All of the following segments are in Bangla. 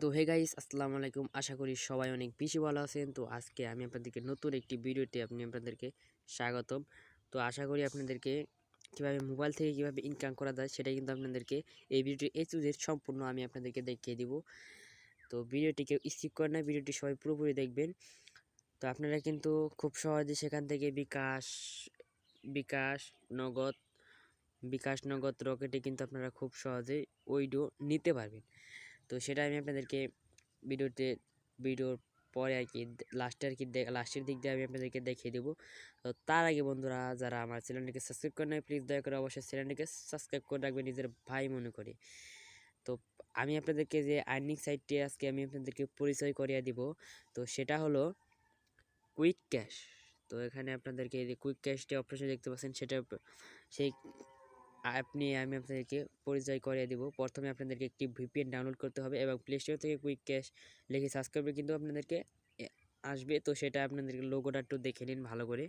তো হে গাইস, আসসালামু আলাইকুম। আশা করি সবাই অনেক বেশি ভালো আছেন। তো আজকে আমি আপনাদেরকে নতুন একটি ভিডিওতে আপনাদেরকে স্বাগতম। তো আশা করি আপনাদেরকে কিভাবে মোবাইল থেকে কিভাবে ইনকাম করা যায় সেটা কিন্তু আপনাদেরকে এই ভিডিওটি এ টু জেড সম্পূর্ণ আমি আপনাদেরকে দেখিয়ে দিব। তো ভিডিওটিকে স্কিপ করেন না, ভিডিওটি সবাই পুরোপুরি দেখবেন। তো আপনারা কিন্তু খুব সহজে সেখান থেকে বিকাশ নগদ রকেটে কিন্তু আপনারা খুব সহজেই ওইডো নিতে পারবেন। তো সেটা আমি আপনাদেরকে ভিডিওর পরে আর কি লাস্টের দিক দিয়ে আমি আপনাদেরকে দেখিয়ে দেবো। তো তার আগে বন্ধুরা, যারা আমার চ্যানেলটিকে সাবস্ক্রাইব করে নেয়, প্লিজ দয়া করে অবশ্যই চ্যানেলটিকে সাবস্ক্রাইব করে রাখবেন নিজের ভাই মনে করে। তো আমি আপনাদেরকে যে আর্নিং সাইটটি আজকে আমি আপনাদেরকে পরিচয় করিয়ে দিব, তো সেটা হলো কুইক ক্যাশ। তো এখানে আপনাদেরকে যে কুইক ক্যাশটি অপশন দেখতে পাচ্ছেন, সেটা সেই আমি আপনাদেরকে পরিচয় করিয়ে দিব। প্রথমে আপনাদেরকে একটি ভিপিএন ডাউনলোড করতে হবে এবং প্লে স্টোর থেকে কুইক ক্যাশ লিখে সার্চ করবে, কিন্তু আপনাদেরকে আসবে। তো সেটা আপনাদেরকে লোগোটা একটু দেখে নিন, ভালো করে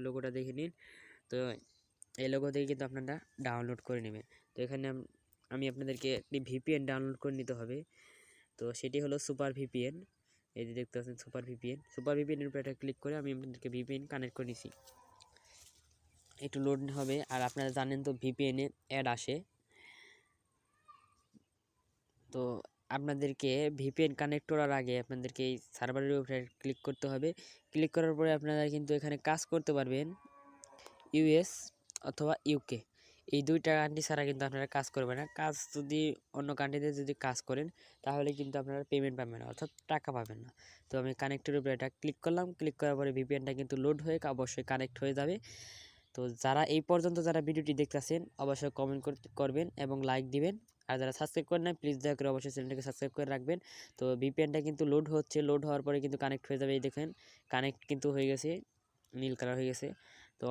লোগোটা দেখে নিন। তো এই লোগো থেকে কিন্তু আপনারা ডাউনলোড করে নেবেন। তো এখানে আমি আপনাদেরকে একটি ভিপিএন ডাউনলোড করে নিতে হবে। তো সেটি হলো সুপার ভিপিএন। এই যে দেখতে পাচ্ছেন সুপার ভিপিএনের উপরে একটা ক্লিক করে আমি আপনাদেরকে ভিপিএন কানেক্ট করে নিছি। একটু লোড হবে। আর আপনারা জানেন তো ভিপিএনে অ্যাড আসে। তো আপনাদেরকে ভিপিএন কানেক্ট করার আগে আপনাদেরকে এই সার্ভারের উপরে ক্লিক করতে হবে। ক্লিক করার পরে আপনারা কিন্তু এখানে কাজ করতে পারবেন ইউএস অথবা ইউকে। এই দুইটা কান্ট্রি ছাড়া কিন্তু আপনারা কাজ করবেন না। কাজ যদি অন্য কান্ট্রিতে যদি কাজ করেন তাহলে কিন্তু আপনারা পেমেন্ট পাবেন না, অর্থাৎ টাকা পাবেন না। তো আমি কানেক্টের উপরে এটা ক্লিক করলাম। ক্লিক করার পরে ভিপিএনটা কিন্তু লোড হয়ে অবশ্যই কানেক্ট হয়ে যাবে। তো যারা এই পর্যন্ত যারা ভিডিওটি দেখতেছেন অবশ্যই কমেন্ট করবেন এবং লাইক দিবেন। আর যারা সাবস্ক্রাইব করেন না, প্লিজ দয়া করে অবশ্যই চ্যানেলটাকে সাবস্ক্রাইব করে রাখবেন। তো ভিপিএনটা কিন্তু লোড হচ্ছে, লোড হওয়ার পরে কিন্তু কানেক্ট হয়ে যাবে। এই দেখেন কানেক্ট কিন্তু হয়ে গেছে, নীল কালার হয়ে গেছে। তো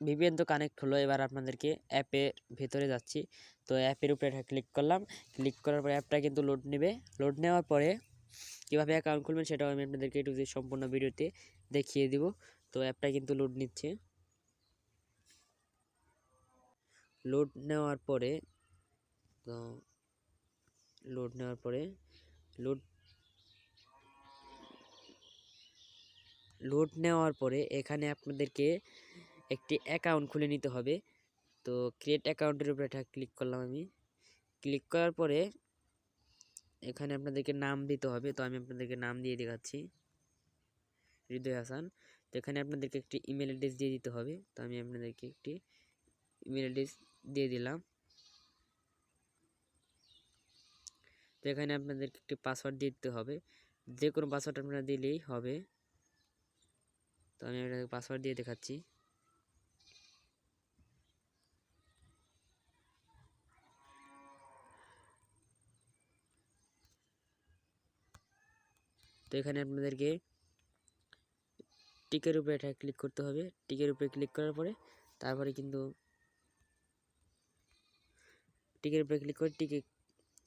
ভিপিএন তো কানেক্ট হলো। এবার আপনাদেরকে অ্যাপের ভেতরে যাচ্ছি। তো অ্যাপের উপরে ক্লিক করলাম। ক্লিক করার পরে অ্যাপটা কিন্তু লোড নেবে। লোড নেওয়ার পরে কীভাবে অ্যাকাউন্ট খুলবেন সেটাও আমি আপনাদেরকে একটু যে সম্পূর্ণ ভিডিওতে দেখিয়ে দিব। তো অ্যাপটা কিন্তু লোড নিচ্ছে। লোড নেওয়ার পরে তো লোড নেওয়ার পরে লোড নেওয়ার পরে এখানে আপনাদেরকে একটি অ্যাকাউন্ট খুলে নিতে হবে। তো ক্রিয়েট অ্যাকাউন্টের উপরে এটা ক্লিক করলাম আমি। ক্লিক করার পরে এখানে আপনাদেরকে নাম দিতে হবে। তো আমি আপনাদেরকে নাম দিয়ে দেখাচ্ছি, হৃদয় হাসান। তো এখানে আপনাদেরকে একটি ইমেল অ্যাড্রেস দিয়ে দিতে হবে। তো আমি আপনাদেরকে একটি ইমেল অ্যাড্রেস দিয়ে দিলাম। তো এখানে আপনাদেরকে একটি পাসওয়ার্ড দিয়ে দিতে হবে, যে কোনো পাসওয়ার্ড আপনারা দিলেই হবে। তো আমি আপনাদের পাসওয়ার্ড দিয়ে দেখাচ্ছি। তো এখানে আপনাদেরকে টিকের উপরে এটা ক্লিক করতে হবে। টিকের উপরে ক্লিক করার পরে তারপরে কিন্তু টিকের উপরে ক্লিক করে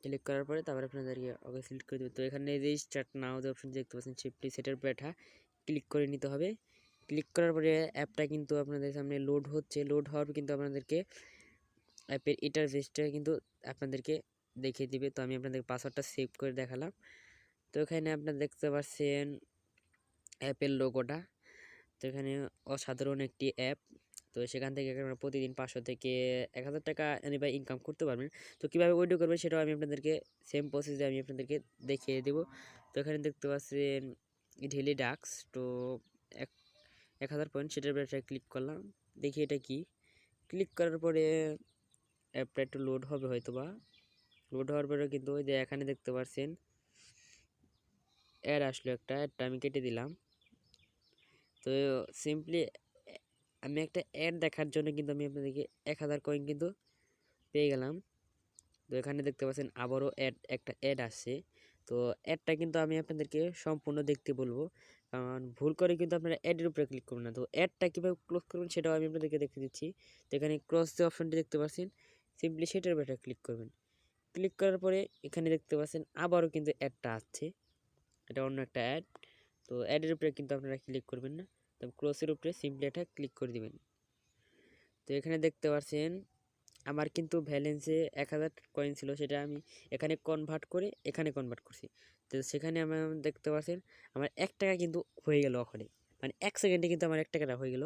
ক্লিক করার পরে তারপরে আপনাদেরকে ওকে সিলেক্ট করে দেবে। তো এখানে যে স্টার্ট নাও যে অপশন দেখতে পাচ্ছেন, সিম্পলি সেটার উপরে এটা ক্লিক করে নিতে হবে। ক্লিক করার পরে অ্যাপটা কিন্তু আপনাদের সামনে লোড হচ্ছে। লোড হওয়ার কিন্তু আপনাদেরকে অ্যাপের ইন্টারফেসটা কিন্তু আপনাদেরকে দেখিয়ে দিবে। তো আমি আপনাদের পাসওয়ার্ডটা সেভ করে দেখালাম। তো এখানে আপনারা দেখতে পাচ্ছেন অ্যাপের লোগোটা। তো এখানে অসাধারণ একটি অ্যাপ। তো সেখান থেকে আপনারা প্রতিদিন 500 থেকে 1000 টাকা এনিভাবে ইনকাম করতে পারবেন। তো কীভাবে উইথড্র করবেন সেটাও আমি আপনাদেরকে সেম প্রসেসে আমি আপনাদেরকে দেখিয়ে দেবো। তো এখানে দেখতে পাচ্ছেন ডেইলি ডাক্স। তো 1000 পয়েন্ট, সেটার উপরে একটা ক্লিক করলাম। দেখি এটা কি। ক্লিক করার পরে অ্যাপটা একটু লোড হবে হয়তো বা। লোড হওয়ার পরে কিন্তু ওই যে এখানে দেখতে পাচ্ছেন অ্যাড আসলো একটা, অ্যাডটা আমি কেটে দিলাম। তো সিম্পলি আমি একটা অ্যাড দেখার জন্য কিন্তু আমি আপনাদেরকে 1000 কয়েন কিন্তু পেয়ে গেলাম। তো এখানে দেখতে পাচ্ছেন আবারও একটা অ্যাড আসছে। তো অ্যাডটা কিন্তু আমি আপনাদেরকে সম্পূর্ণ দেখতে বলবো, কারণ ভুল করে কিন্তু আপনারা অ্যাডের উপরে ক্লিক করবেন না। তো অ্যাডটা কীভাবে ক্লোজ করবেন সেটাও আমি আপনাদেরকে দেখে দিচ্ছি। তো এখানে ক্রস যে অপশনটি দেখতে পাচ্ছেন, সিম্পলি সেটার উপরে ক্লিক করবেন। ক্লিক করার পরে এখানে দেখতে পাচ্ছেন আবারও কিন্তু অ্যাডটা আসছে, এটা অন্য একটা অ্যাড। তো অ্যাডের উপরে কিন্তু আপনারা ক্লিক করবেন না, তো ক্রসের উপরে সিম্পলি এটা ক্লিক করে দিবেন। তো এখানে দেখতে পাচ্ছেন আমার কিন্তু ব্যালেন্সে 1000 কয়েন ছিল, সেটা আমি এখানে কনভার্ট করে এখানে কনভার্ট করছি। তো সেখানে আমার দেখতে পাচ্ছেন আমার 1 টাকা কিন্তু হয়ে গেল ওখানে, মানে 1 সেকেন্ডে কিন্তু আমার 1 টাকাটা হয়ে গেল।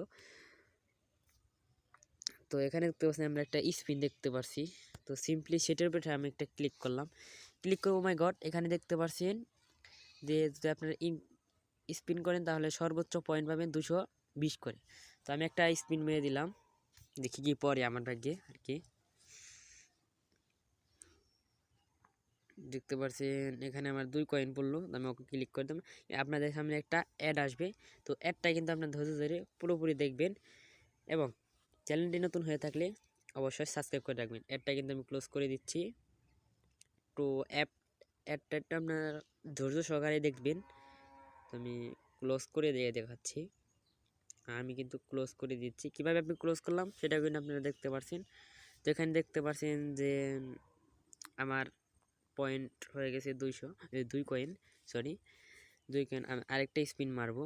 তো এখানে দেখতে পাচ্ছেন আমরা একটা স্পিন দেখতে পারছি। তো সিম্পলি সেটার উপরে আমি একটা ক্লিক করলাম, ক্লিক করে ও মাই গড এখানে দেখতে পাচ্ছেন যে যদি আপনারা স্পিন করেন তাহলে সর্বোচ্চ পয়েন্ট পাবেন 220 করে। তো আমি একটা স্পিন মেরে দিলাম, দেখি কি পরে আমার ভাগ্যে আর কি। দেখতে পাচ্ছেন এখানে আমার 2 কয়েন পড়লো, আমি ওকে ক্লিক করে দিলাম। আপনাদের সামনে একটা অ্যাড আসবে, তো অ্যাডটা কিন্তু আপনার ধৈর্য ধরে পুরোপুরি দেখবেন এবং চ্যানেলটি নতুন হয়ে থাকলে অবশ্যই সাবস্ক্রাইব করে রাখবেন। অ্যাডটা কিন্তু আমি ক্লোজ করে দিচ্ছি। তো অ্যাডটা আপনার ধৈর্য সহকারে দেখবেন। তো আমি ক্লোজ করে দিয়ে দেখাচ্ছি। আমি কিন্তু ক্লোজ করে দিচ্ছি, কিভাবে আপনি ক্লোজ করলাম সেটা কিন্তু আপনারা দেখতে পাচ্ছেন। তো এখানে দেখতে পাচ্ছেন যে আমার পয়েন্ট হয়ে গেছে 2 কয়েন, সরি 2 কয়েন। আমি আরেকটা স্পিন মারবো।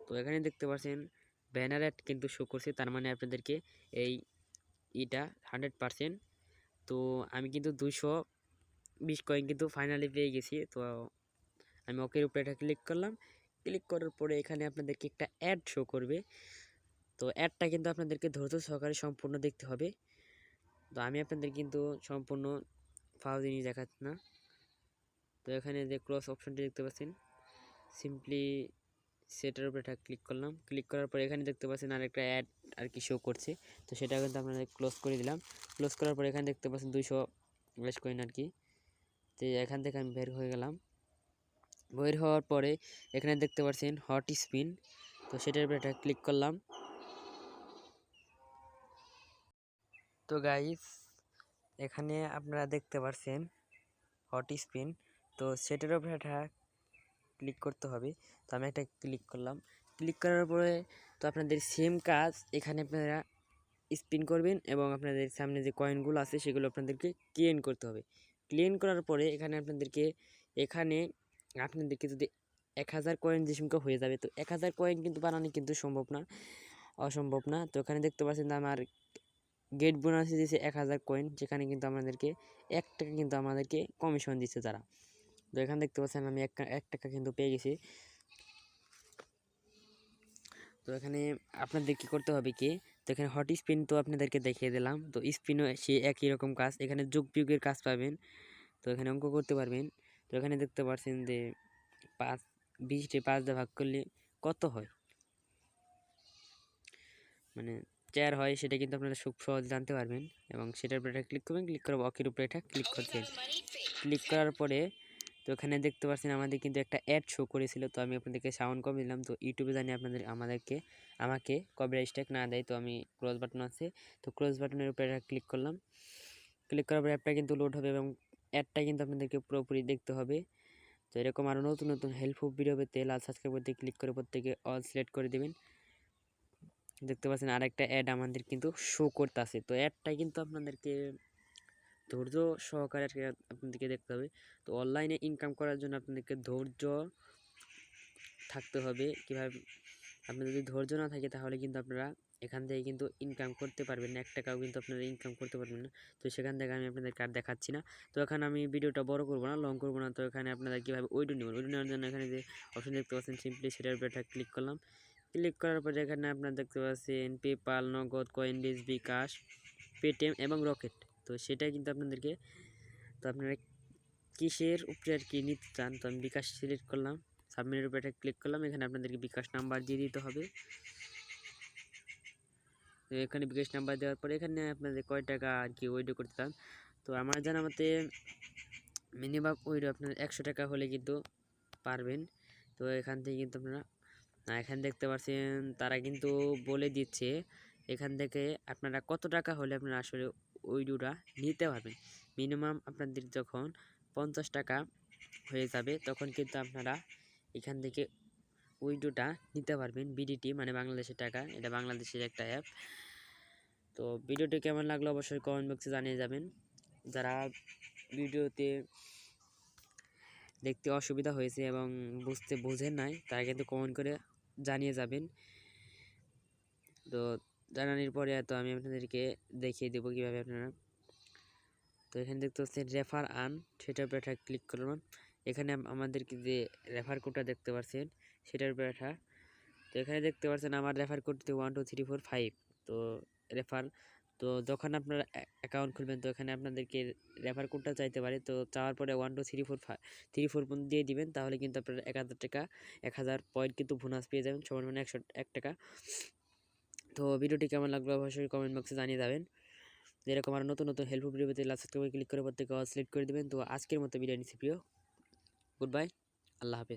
তো এখানে দেখতে পাচ্ছেন ব্যানার অ্যাড কিন্তু শো করছে, তার মানে আপনাদেরকে এইটা 100%। তো আমি কিন্তু 220 কয়েন কিন্তু ফাইনালি পেয়ে গেছি। তো আমি ওকের উপরে এটা ক্লিক করলাম, ক্লিক করার পরে এখানে আপনাদেরকে একটা অ্যাড শো করবে। তো অ্যাডটা কিন্তু আপনাদেরকে ধৈর্য সহকারে সম্পূর্ণ দেখতে হবে। তো আমি আপনাদের কিন্তু সম্পূর্ণ ফাও জিনিস দেখাচ্ছি না। তো এখানে যে ক্রস অপশনটি দেখতে পাচ্ছেন, সিম্পলি সেটার উপরে এটা ক্লিক করলাম, ক্লিক করার পর এখানে দেখতে পাচ্ছেন আরেকটা অ্যাড আর কি শো করছে। তো সেটা কিন্তু আপনাদের ক্লোজ করে দিলাম। ক্লোজ করার পর এখানে দেখতে পাচ্ছেন 220 কয়েন আর কি। তো এখান থেকে আমি বের হয়ে গেলাম। বের হওয়ার পরে এখানে দেখতে পাচ্ছেন হট স্পিন, তো সেটার উপরে এটা ক্লিক করলাম। তো গাইস এখানে আপনারা দেখতে পাচ্ছেন হট স্পিন, তো সেটার উপরে এটা ক্লিক করতে হবে। তো আমি একটা ক্লিক করলাম, ক্লিক করার পরে তো আপনাদের সেম কাজ এখানে আপনারা স্পিন করবেন এবং আপনাদের সামনে যে কয়েনগুলো আছে সেগুলো আপনাদেরকে ক্লিন করতে হবে। ক্লিন করার পরে আপনাদেরকে যদি 1000 কয়েন যে সংখ্যা হয়ে যাবে, তো 1000 কয়েন কিন্তু বানানো কিন্তু অসম্ভব না। তো এখানে দেখতে পাচ্ছেন আমার গেট বোনাস দিয়েছে 1000 কয়েন, যেখানে কিন্তু আমাদেরকে 1 টাকা কিন্তু আমাদেরকে কমিশন দিচ্ছে তারা। তো এখানে দেখতে পাচ্ছেন আমি 1 টাকা কিন্তু পেয়ে গেছি। তো এখানে আপনাদের কি করতে হবে কি, তো এখানে হট স্পিন তো আপনাদেরকে দেখিয়ে দিলাম। তো স্পিনও সে একই রকম কাজ, এখানে যোগ বিয়োগের কাজ পাবেন। তো এখানে অঙ্ক করতে পারবেন। তো এখানে দেখতে পাচ্ছেন যে 20টি 5 দিয়ে ভাগ করলে কত হয়, মানে 4 হয়, সেটা কিন্তু আপনারা খুব সহজে জানতে পারবেন। এবং সেটার উপরে এটা ক্লিক করবেন, ক্লিক করে অকের উপরে এটা ক্লিক করছেন। ক্লিক করার পরে তো এখানে দেখতে পাচ্ছেন আমাদের কিন্তু একটা অ্যাড শো করেছিল। তো আমি আপনাদেরকে সাউন্ড কম দিলাম, তো ইউটিউবে জানি আমাকে কপিরাইট স্ট্রাইক না দেয়। তো আমি ক্রস বাটন আছে, তো ক্রস বাটনের উপরে ক্লিক করলাম। ক্লিক করার পরে অ্যাপটা কিন্তু লোড হবে এবং অ্যাডটা কিন্তু আপনাদেরকে পুরোপুরি দেখতে হবে। তো এরকম আরও নতুন নতুন হেল্পফুল ভিডিও পেতে লাল সাবস্ক্রাইব করতে ক্লিক করে প্রত্যেকে অল সিলেক্ট করে দেবেন। দেখতে পাচ্ছেন আরেকটা অ্যাড আমাদের কিন্তু শো করতেছে। তো অ্যাডটা কিন্তু আপনাদেরকে ধৈর্য সহকারে আপনাদেরকে দেখতে হবে। তো অনলাইনে ইনকাম করার জন্য আপনাদেরকে ধৈর্য থাকতে হবে। কীভাবে, আপনার যদি ধৈর্য না থাকে তাহলে কিন্তু আপনারা এখান থেকে কিন্তু ইনকাম করতে পারবেন না, 1 টাকাও কিন্তু আপনারা ইনকাম করতে পারবেন না। তো সেখান থেকে আমি আপনাদের কার্ড দেখাচ্ছি না। তো এখানে আমি ভিডিওটা বড় করবো না, লং করবো না। তো এখানে আপনারা কীভাবে ওইডু নেওয়ার জন্য এখানে যে অপশন দেখতে পাচ্ছেন, সিম্পলি সেটার উপরে একটা ক্লিক করলাম। ক্লিক করার পরে এখানে আপনারা দেখতে পাচ্ছেন পেপাল, নগদ, কয়েনবেজ, বিকাশ, পেটিএম এবং রকেট। তো সেটাই কিন্তু আপনাদেরকে, তো আপনারা কিসের উপরে আর কি নিতে চান, তো আমি বিকাশ সিলেক্ট করলাম, সাবমিটের উপরে একটা ক্লিক করলাম। এখানে আপনাদেরকে বিকাশ নাম্বার দিয়ে দিতে হবে। তো এখানে বিকাশ নাম্বার দেওয়ার পরে এখানে আপনাদের কয় টাকা আর কি উইথড্র করতে চান। তো আমার জানা মতে মিনিমাম উইথড্র আপনার 100 টাকা হলে কিন্তু পারবেন। তো এখান থেকে কিন্তু আপনারা এখানে দেখতে পাচ্ছেন তারা কিন্তু বলে দিচ্ছে এখান থেকে আপনারা কত টাকা হলে আপনারা আসলে উইথড্রটা নিতে পারবেন। মিনিমাম আপনাদের যখন 50 টাকা হয়ে যাবে তখন কিন্তু আপনারা এখান থেকে উইথড্রটা নিতে পারবেন। বিডিটি মানে বাংলাদেশের টাকা, এটা বাংলাদেশের একটা অ্যাপ। তো ভিডিওটি কেমন লাগলো অবশ্যই কমেন্ট বক্সে জানিয়ে যাবেন। যারা ভিডিওতে দেখতে অসুবিধা হয়েছে এবং বুঝেন নাই তারা কিন্তু কমেন্ট করে জানিয়ে যাবেন। তো জানানোর পরে তো আমি আপনাদেরকে দেখিয়ে দেবো কীভাবে আপনারা। তো এখানে দেখতে পাচ্ছেন রেফার আন, সেটার উপরে একটা ক্লিক করলাম। এখানে আমাদেরকে যে রেফার কোডটা দেখতে পাচ্ছেন সেটার উপরে একটা, তো এখানে দেখতে পাচ্ছেন আমার রেফার কোডটি 12345। তো রেফার, তো যখন আপনারা অ্যাকাউন্ট খুলবেন তো এখানে আপনাদেরকে রেফার কোডটা চাইতে পারে। তো চাওয়ার পরে 12345 দিয়ে দিবেন, তাহলে কিন্তু আপনারা 1000 টাকা 1000 পয়েন্ট কিন্তু বোনাস পেয়ে যাবেন, সমান মানে 101 টাকা। তো ভিডিওটি কেমন লাগলো অবশ্যই কমেন্ট বক্সে জানিয়ে যাবেন। এরকম আর নতুন নতুন হেল্পফুল ভিডিও পেতে লাস্ট ক্লিক করে প্রত্যেকে সিলেক্ট করে দেবেন। তো আজকের মতো বিদায় নিচ্ছি প্রিয়, গুড বাই, আল্লাহ হাফেজ।